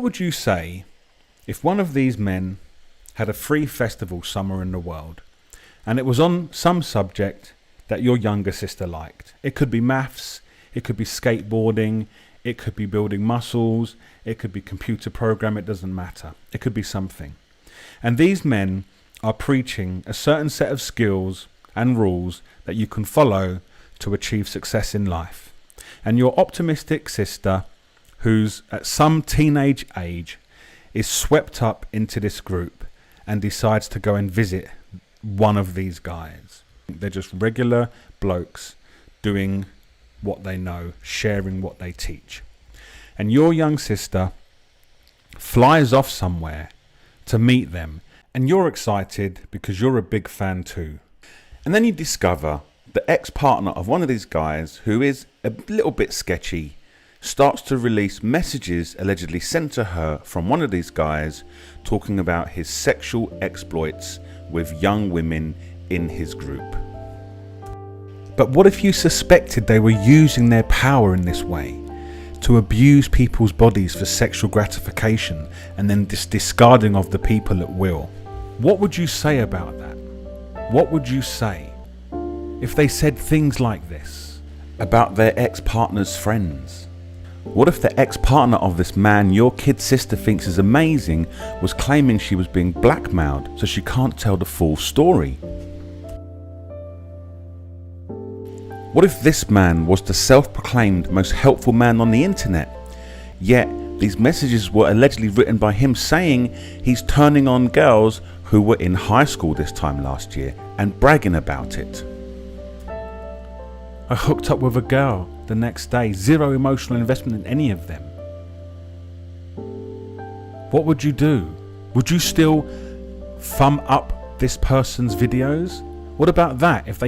would you say if one of these men had a free festival somewhere in the world and it was on some subject that your younger sister liked? It could be maths, it could be skateboarding, it could be building muscles, it could be computer program, it doesn't matter. It could be something. And these men are preaching a certain set of skills and rules that you can follow to achieve success in life. And your optimistic sister, who's at some teenage age, is swept up into this group and decides to go and visit one of these guys. They're just regular blokes doing what they know, sharing what they teach. And your young sister flies off somewhere to meet them, and you're excited because you're a big fan too. And then you discover the ex-partner of one of these guys, who is a little bit sketchy, starts to release messages allegedly sent to her from one of these guys talking about his sexual exploits with young women in his group. But what if you suspected they were using their power in this way to abuse people's bodies for sexual gratification and then discarding of the people at will? What would you say about that? What would you say if they said things like this about their ex-partner's friends? What if the ex-partner of this man your kid sister thinks is amazing was claiming she was being blackmailed so she can't tell the full story? What if this man was the self-proclaimed most helpful man on the internet, yet these messages were allegedly written by him saying he's turning on girls who were in high school this time last year and bragging about it? I hooked up with a girl the next day, zero emotional investment in any of them. What would you do? Would you still thumb up this person's videos? What about that if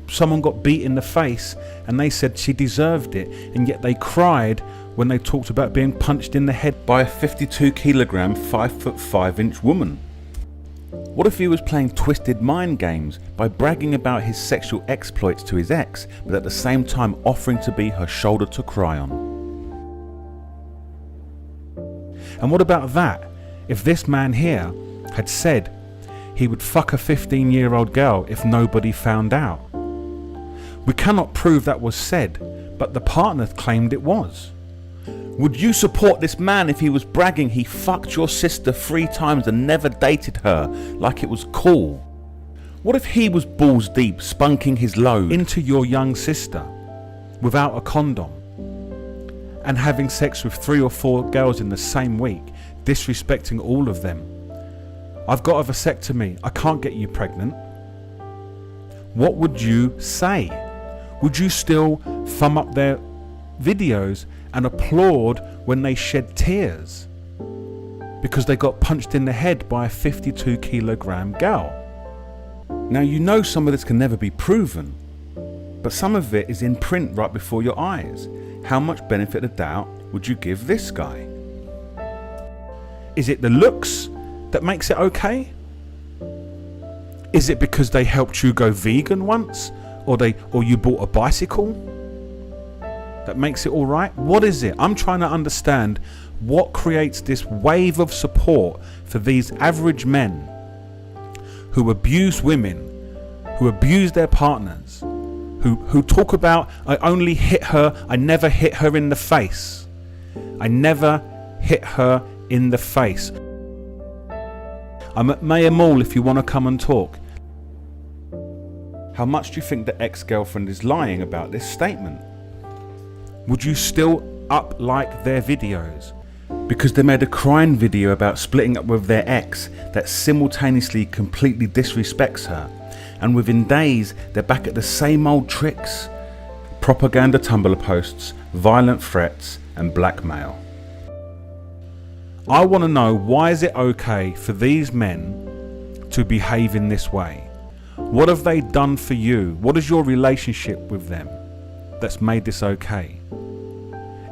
someone got beat in the face and they said she deserved it, and yet they cried when they talked about being punched in the head by a 52 kilogram 5'5" woman? What if he was playing twisted mind games by bragging about his sexual exploits to his ex, but at the same time offering to be her shoulder to cry on? And what about that if this man here had said he would fuck a 15-year-old girl if nobody found out? We cannot prove that was said, but the partner claimed it was. Would you support this man if he was bragging he fucked your sister 3 times and never dated her like it was cool? What if he was balls deep spunking his load into your young sister without a condom and having sex with 3 or 4 girls in the same week, disrespecting all of them? I've got a vasectomy, I can't get you pregnant. What would you say? Would you still thumb up their videos and applaud when they shed tears because they got punched in the head by a 52 kilogram girl? Now, you know some of this can never be proven, but some of it is in print right before your eyes. How much benefit of doubt would you give this guy? Is it the looks that makes it okay? Is it because they helped you go vegan once, or you bought a bicycle that makes it all right? What is it? I'm trying to understand what creates this wave of support for these average men who abuse women, who abuse their partners, who talk about, I only hit her, I never hit her in the face. I never hit her in the face. I'm at Mayor Mall if you want to come and talk. How much do you think the ex-girlfriend is lying about this statement? Would you still like their videos because they made a crying video about splitting up with their ex that simultaneously completely disrespects her, and within days they're back at the same old tricks? Propaganda Tumblr posts, violent threats and blackmail. I want to know, why is it okay for these men to behave in this way? What have they done for you? What is your relationship with them that's made this okay?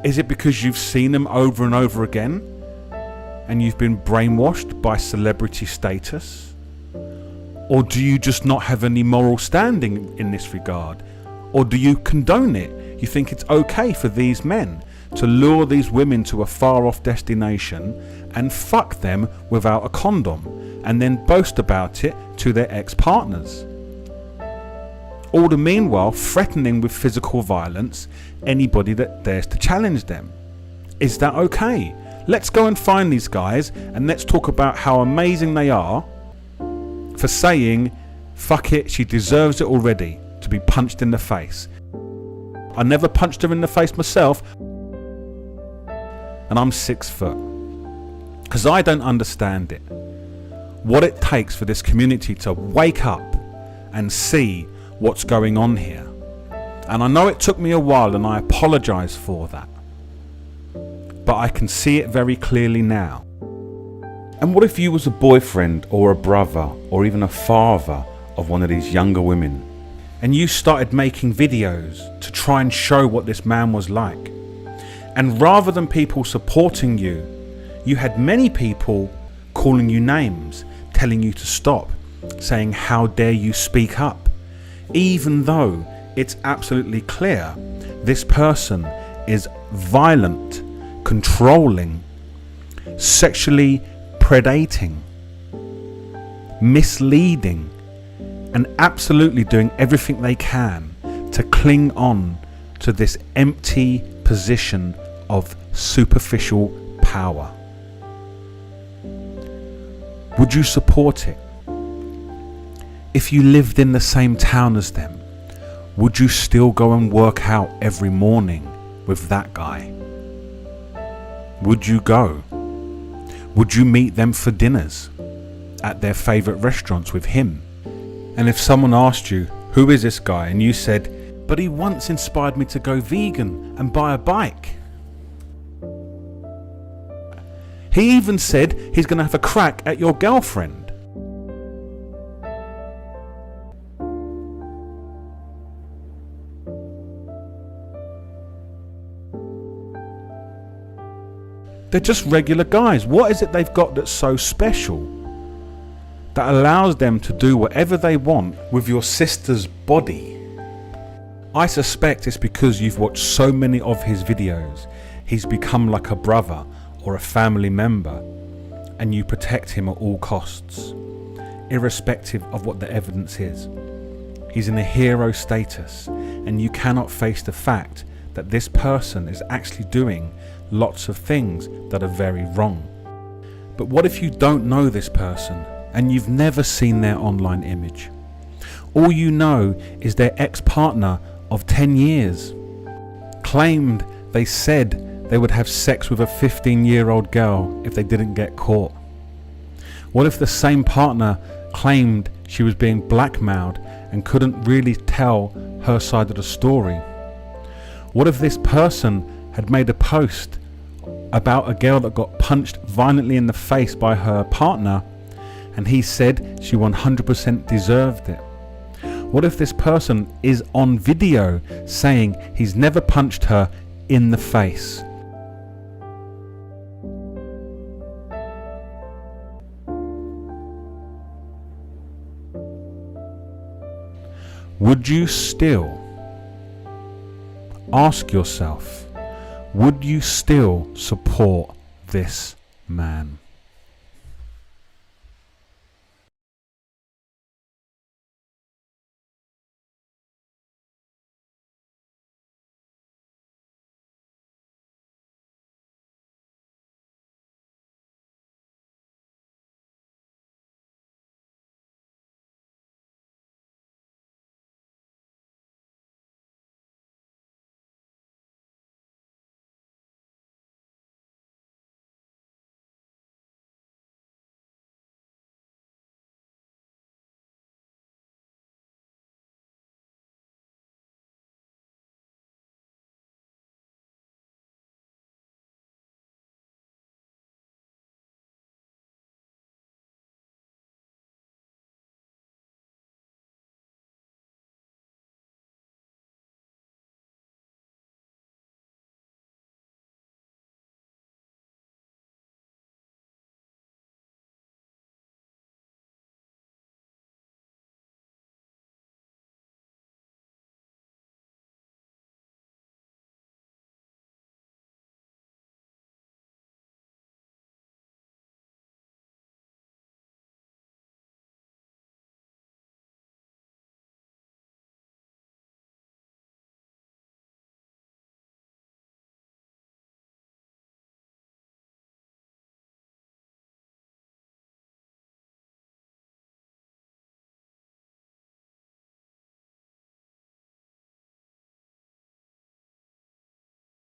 Is it because you've seen them over and over again and you've been brainwashed by celebrity status? Or do you just not have any moral standing in this regard? Or do you condone it? You think it's okay for these men to lure these women to a far off destination and fuck them without a condom, and then boast about it to their ex-partners. All the meanwhile threatening with physical violence anybody that dares to challenge them. Is that okay? Let's go and find these guys and let's talk about how amazing they are for saying, fuck it, she deserves it already to be punched in the face. I never punched her in the face myself, and I'm 6 foot. Because I don't understand it. What it takes for this community to wake up and see what's going on here. And I know it took me a while, and I apologise for that. But I can see it very clearly now. And what if you was a boyfriend or a brother or even a father of one of these younger women, and you started making videos to try and show what this man was like, and rather than people supporting you, you had many people calling you names, telling you to stop, saying how dare you speak up, even though it's absolutely clear this person is violent, controlling, sexually predating, misleading, and absolutely doing everything they can to cling on to this empty position of superficial power. Would you support it? If you lived in the same town as them, would you still go and work out every morning with that guy? Would you go? Would you meet them for dinners at their favourite restaurants with him? And if someone asked you, who is this guy? And you said, but he once inspired me to go vegan and buy a bike. He even said he's going to have a crack at your girlfriend. They're just regular guys. What is it they've got that's so special that allows them to do whatever they want with your sister's body? I suspect it's because you've watched so many of his videos. He's become like a brother or a family member, and you protect him at all costs, irrespective of what the evidence is. He's in a hero status, and you cannot face the fact that this person is actually doing lots of things that are very wrong. But what if you don't know this person and you've never seen their online image? All you know is their ex-partner of 10 years claimed they said they would have sex with a 15-year-old girl if they didn't get caught. What if the same partner claimed she was being blackmailed and couldn't really tell her side of the story? What if this person had made a post about a girl that got punched violently in the face by her partner, and he said she 100% deserved it? What if this person is on video saying he's never punched her in the face? Would you still, ask yourself, would you still support this man?